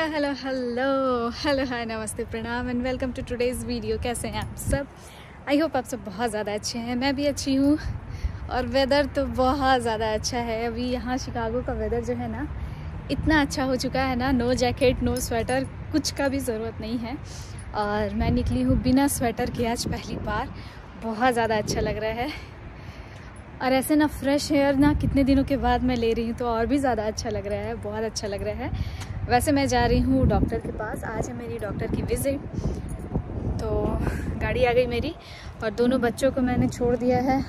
Hello hello hello hi नमस्ते प्रणाम and welcome to today's video. कैसे हैं आप सब? आई होप आप सब बहुत ज़्यादा अच्छे हैं। मैं भी अच्छी हूँ और वेदर तो बहुत ज़्यादा अच्छा है। अभी यहाँ शिकागो का वेदर जो है ना इतना अच्छा हो चुका है ना, नो जैकेट नो स्वेटर कुछ का भी ज़रूरत नहीं है। और मैं निकली हूँ बिना स्वेटर के आज पहली बार। बहुत ज़्यादा अच्छा लग रहा है और ऐसे ना फ्रेश एयर ना कितने दिनों के बाद मैं ले रही हूँ तो और भी ज़्यादा अच्छा लग रहा है, बहुत अच्छा लग रहा है। वैसे मैं जा रही हूँ डॉक्टर के पास, आज है मेरी डॉक्टर की विज़िट। तो गाड़ी आ गई मेरी और दोनों बच्चों को मैंने छोड़ दिया है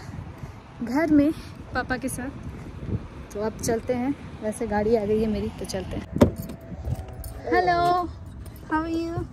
घर में पापा के साथ। तो अब चलते हैं, वैसे गाड़ी आ गई है मेरी तो चलते हैं। Hello, how are you?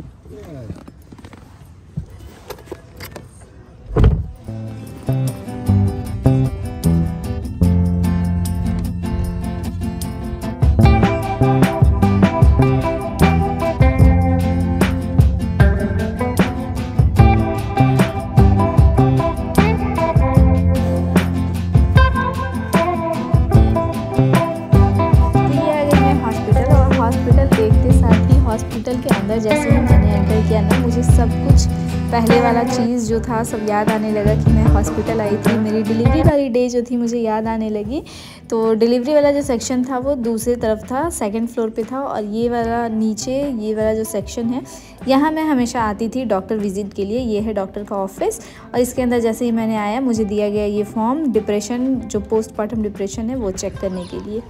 Hospital के अंदर जैसे ही मैंने एंटर किया ना, मुझे सब कुछ पहले वाला चीज़ जो था सब याद आने लगा कि मैं हॉस्पिटल आई थी। मेरी डिलीवरी वाली डे जो थी मुझे याद आने लगी। तो डिलीवरी वाला जो सेक्शन था वो दूसरी तरफ था, सेकंड फ्लोर पे था। और ये वाला नीचे ये वाला जो सेक्शन है यहाँ मैं हमेशा आती थी डॉक्टर विजिट के लिए। ये है डॉक्टर का ऑफिस और इसके अंदर जैसे ही मैंने आया मुझे दिया गया ये फॉर्म, डिप्रेशन जो पोस्टमार्टम डिप्रेशन है वो चेक करने के लिए।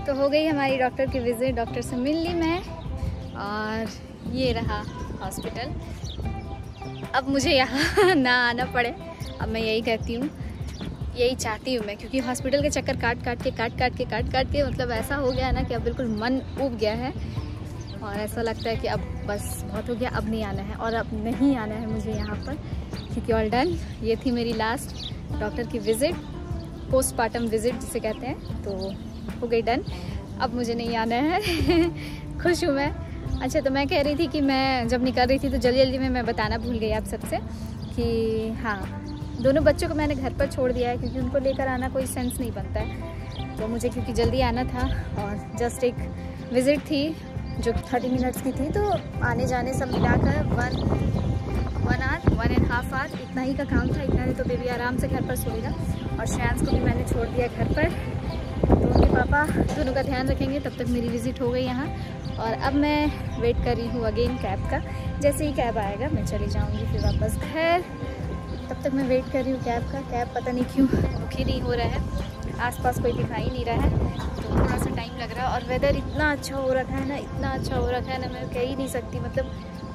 तो हो गई हमारी डॉक्टर की विजिट, डॉक्टर से मिल ली मैं और ये रहा हॉस्पिटल। अब मुझे यहाँ ना आना पड़े, अब मैं यही कहती हूँ, यही चाहती हूँ मैं, क्योंकि हॉस्पिटल के चक्कर काट काट के मतलब ऐसा हो गया है ना कि अब बिल्कुल मन ऊब गया है और ऐसा लगता है कि अब बस बहुत हो गया, अब नहीं आना है और अब नहीं आना है मुझे यहाँ पर, क्योंकि ऑल डन। ये थी मेरी लास्ट डॉक्टर की विज़िट, पोस्टमार्टम विज़िट जिसे कहते हैं, तो हो गई डन। अब मुझे नहीं आना है। खुश हूँ मैं। अच्छा, तो मैं कह रही थी कि मैं जब निकल रही थी तो जल्दी जल्दी में मैं बताना भूल गई आप सबसे कि हाँ, दोनों बच्चों को मैंने घर पर छोड़ दिया है क्योंकि उनको लेकर आना कोई सेंस नहीं बनता है। तो मुझे क्योंकि जल्दी आना था और जस्ट एक विज़िट थी जो कि 30 मिनट्स की थी, तो आने जाने सब मिलाकर 1.5 आवर इतना ही का काम था। इतना ही तो बेबी आराम से घर पर सोएगा। और श्रेयांश को भी मैंने छोड़ दिया घर पर, तो उनके पापा दोनों का ध्यान रखेंगे। तब तक मेरी विज़िट हो गई यहाँ और अब मैं वेट कर रही हूँ अगेन कैब का। जैसे ही कैब आएगा मैं चली जाऊँगी फिर वापस घर। तब तक मैं वेट कर रही हूँ कैब का। कैब पता नहीं क्यों बुक ही नहीं हो रहा है, आसपास कोई दिखाई नहीं रहा है, तो थोड़ा सा टाइम लग रहा है। और वेदर इतना अच्छा हो रखा है ना, इतना अच्छा हो रखा है ना, मैं कह ही नहीं सकती। मतलब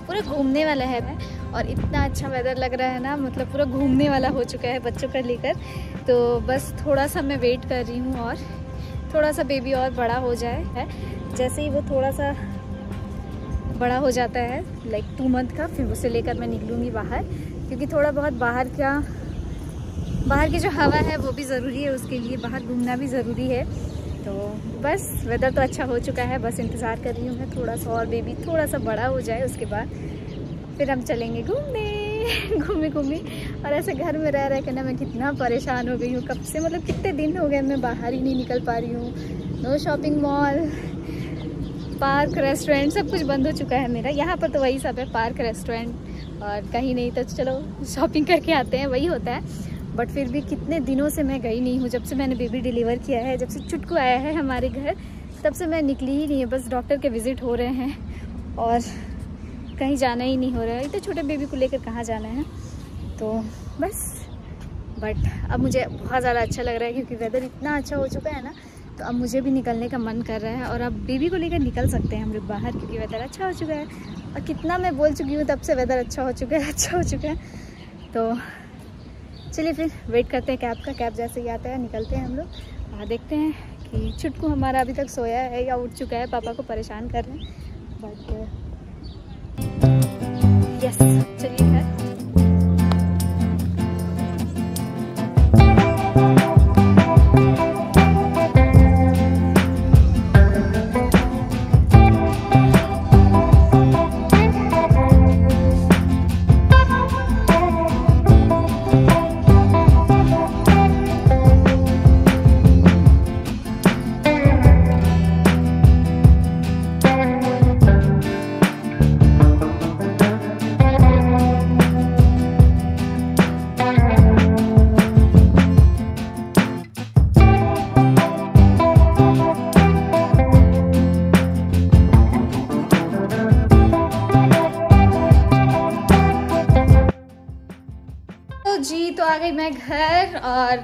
पूरा घूमने वाला है मैं, और इतना अच्छा वेदर लग रहा है ना, मतलब पूरा घूमने वाला हो चुका है बच्चों को लेकर। तो बस थोड़ा सा मैं वेट कर रही हूँ और थोड़ा सा बेबी और बड़ा हो जाए है। जैसे ही वो थोड़ा सा बड़ा हो जाता है लाइक 2 मंथ का, फिर उसे लेकर मैं निकलूँगी बाहर, क्योंकि थोड़ा बहुत बाहर की जो हवा है वो भी ज़रूरी है, उसके लिए बाहर घूमना भी ज़रूरी है। तो बस वेदर तो अच्छा हो चुका है, बस इंतज़ार कर रही हूँ मैं थोड़ा सा और बेबी थोड़ा सा बड़ा हो जाए, उसके बाद फिर हम चलेंगे घूमने। घूमी और ऐसे घर में रह के ना मैं कितना परेशान हो गई हूँ कब से। मतलब कितने दिन हो गए मैं बाहर ही नहीं निकल पा रही हूँ। No shopping mall, park, restaurant सब कुछ बंद हो चुका है मेरा। यहाँ पर तो वही सब है, पार्क, रेस्टोरेंट, और कहीं नहीं तो चलो शॉपिंग करके आते हैं, वही होता है। बट फिर भी कितने दिनों से मैं गई नहीं हूँ, जब से मैंने बेबी डिलीवर किया है, जब से चुटकू आया है हमारे घर, तब से मैं निकली ही नहीं है। बस डॉक्टर के विज़िट हो रहे हैं और कहीं जाना ही नहीं हो रहा है। इतने छोटे बेबी को लेकर कहाँ जाना है, तो बस। बट अब मुझे बहुत ज़्यादा अच्छा लग रहा है क्योंकि वेदर इतना अच्छा हो चुका है ना, तो अब मुझे भी निकलने का मन कर रहा है। और अब बेबी को लेकर निकल सकते हैं हम लोग बाहर, क्योंकि वेदर अच्छा हो चुका है। और कितना मैं बोल चुकी हूँ तब से, वेदर अच्छा हो चुका है। तो चलिए फिर वेट करते हैं कैब का। कैब जैसे ही आता है निकलते हैं हम लोग। वहाँ देखते हैं कि छुटकू हमारा अभी तक सोया है या उठ चुका है, पापा को परेशान कर रहे हैं। बट यस, चलिए है। आ गई मैं घर और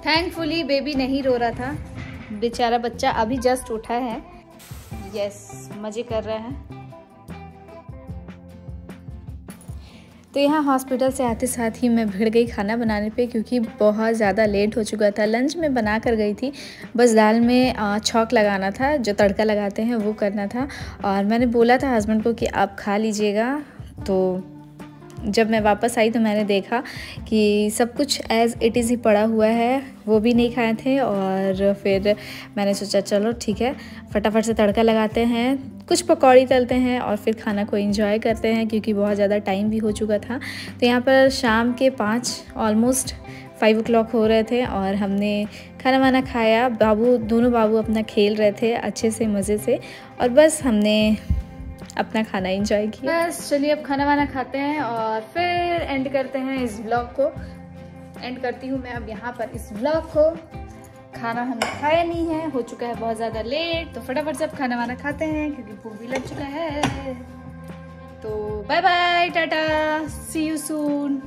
थैंकफुली बेबी नहीं रो रहा था। बेचारा बच्चा अभी जस्ट उठा है। यस, मजे कर रहा है। तो यहाँ हॉस्पिटल से आते साथ ही मैं भिड़ गई खाना बनाने पे, क्योंकि बहुत ज़्यादा लेट हो चुका था। लंच में बना कर गई थी, बस दाल में छौंक लगाना था, जो तड़का लगाते हैं वो करना था। और मैंने बोला था हस्बैंड को कि आप खा लीजिएगा। तो जब मैं वापस आई तो मैंने देखा कि सब कुछ एज़ इट इज़ ही पड़ा हुआ है, वो भी नहीं खाए थे। और फिर मैंने सोचा चलो ठीक है, फटाफट से तड़का लगाते हैं, कुछ पकौड़ी तलते हैं और फिर खाना को एंजॉय करते हैं, क्योंकि बहुत ज़्यादा टाइम भी हो चुका था। तो यहाँ पर शाम के 5 ऑलमोस्ट 5 o'clock हो रहे थे और हमने खाना वाना खाया। दोनों बाबू अपना खेल रहे थे अच्छे से मज़े से, और बस हमने अपना खाना एंजॉय किया। बस चलिए अब खाना वाना खाते हैं और फिर एंड करते हैं इस व्लॉग को। एंड करती हूँ मैं अब यहाँ पर इस व्लॉग को। खाना हमने खाया नहीं है, हो चुका है बहुत ज़्यादा लेट, तो फटाफट से अब खाना वाना खाते हैं क्योंकि भूख भी लग चुका है। तो bye bye, tata, see you soon.